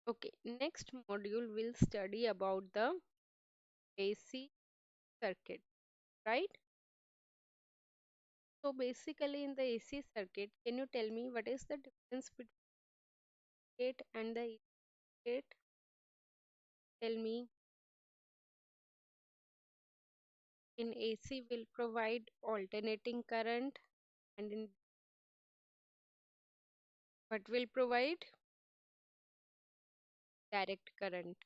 Okay, next module will study about the AC circuit, right? So basically in the AC circuit, can you tell me what is the difference between it and the AC? Tell me, in AC will provide alternating current and in what will provide direct current.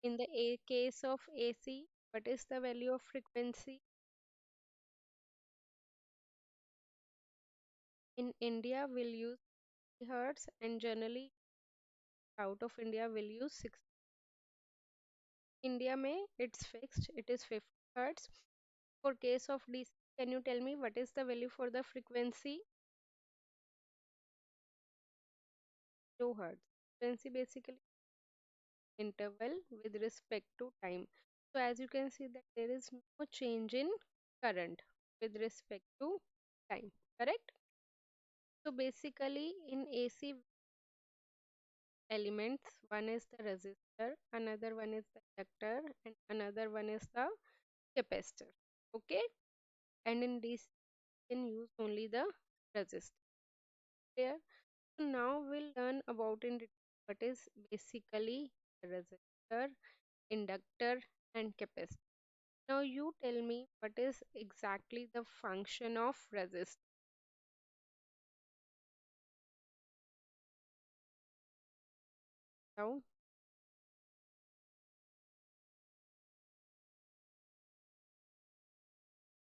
In the case of AC, what is the value of frequency? In India, we'll use hertz and generally out of India will use 6. India may it's fixed, it is 50 hertz. For case of DC, can you tell me what is the value for the frequency? 2 hertz. Frequency basically interval with respect to time. So as you can see that there is no change in current with respect to time, correct? So basically in AC elements, one is the resistor, another one is the inductor, and another one is the capacitor. Okay, and in DC you can use only the resistor. There. So now we'll learn about in detail what is basically resistor, inductor, and capacitor. Now you tell me what is exactly the function of resistor. Now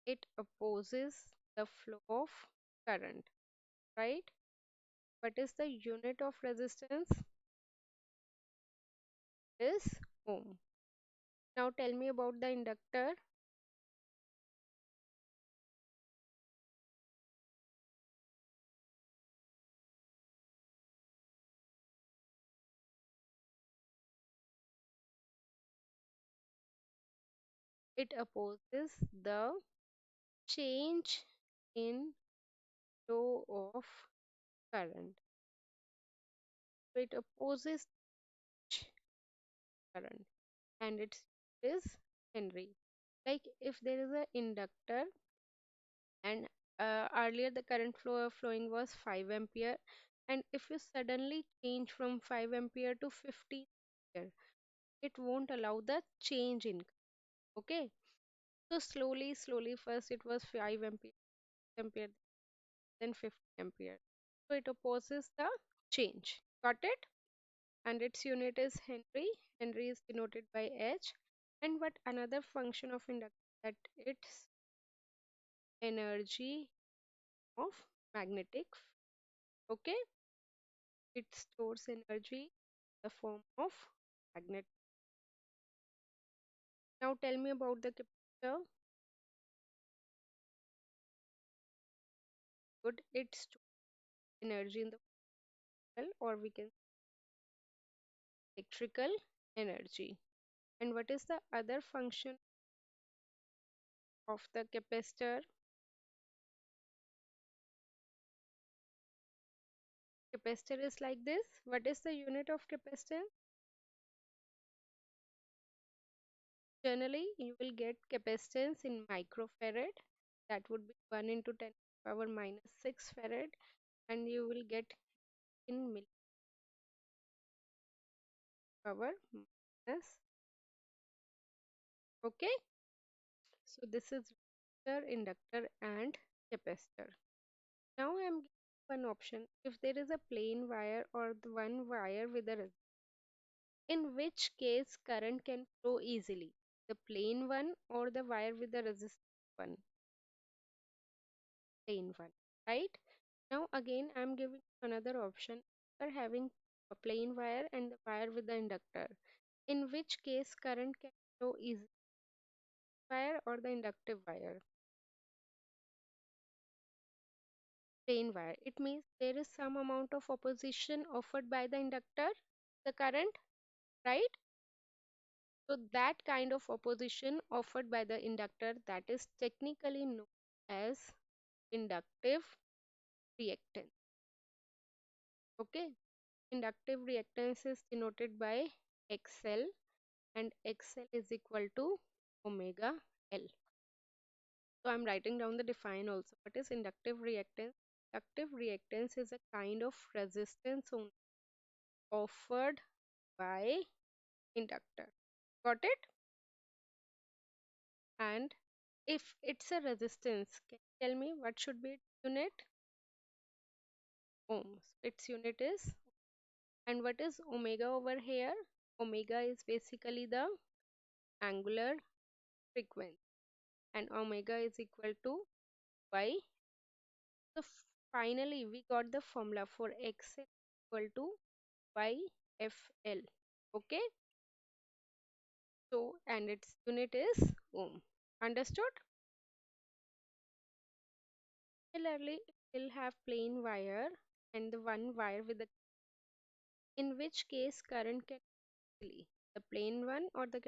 it opposes the flow of current, right? What is the unit of resistance? Is ohm. Now tell me about the inductor. It opposes the change in flow of current. So it opposes current and its is Henry. Like if there is a inductor and earlier the current flowing was 5 ampere, and if you suddenly change from 5 ampere to 50 ampere, it won't allow the change in. Okay, so slowly first it was 5 ampere, then 50 ampere. So it opposes the change. Got it? And its unit is Henry. Henry is denoted by H. And what another function of inductor, that its energy of magnetic. Okay, it stores energy in the form of magnet. Now tell me about the capacitor. Good, it stores energy in the cell, or we can electrical energy. And what is the other function of the capacitor? Capacitor is like this. What is the unit of capacitance? Generally, you will get capacitance in microfarad. That would be 1 into 10 power minus 6 farad. And you will get in millipower minus. Okay. So this is resistor, inductor, and capacitor. Now I am giving one option. If there is a plain wire or the one wire with a resistor, in which case current can flow easily? The plain one or the wire with the resistor one? Plain one, right? Now again I am giving another option for having a plain wire and the wire with the inductor. In which case current can flow easily, wire or the inductive wire? Plain wire. It means there is some amount of opposition offered by the inductor, the current, right? So that kind of opposition offered by the inductor, that is technically known as inductive reactance. Okay. Inductive reactance is denoted by XL, and XL is equal to omega L. So I'm writing down the define also. What is inductive reactance? Inductive reactance is a kind of resistance offered by inductor. Got it? And if it's a resistance, can you tell me what should be its unit? Ohms. Its unit is, and what is omega over here? Omega is basically the angular frequency, and omega is equal to y. So finally we got the formula for x equal to yfl. Okay, so and its unit is ohm. Understood? Similarly, we'll have plain wire and the one wire with the, in which case current can easily the plain one or the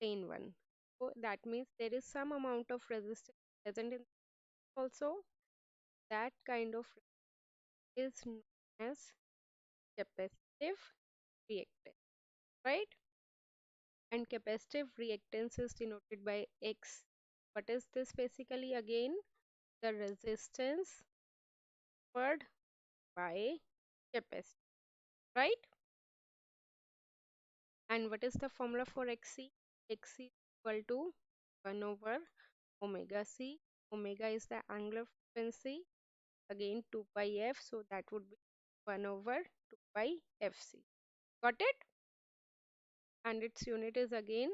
plain one. So that means there is some amount of resistance present in also. That kind of is known as capacitive reactance, right? And capacitive reactance is denoted by X. What is this basically? Again, the resistance offered by capacity, right? And what is the formula for Xc? Xc is equal to 1 over omega c. Omega is the angular frequency, again 2 pi f, so that would be 1 over 2 pi fc. Got it? And its unit is again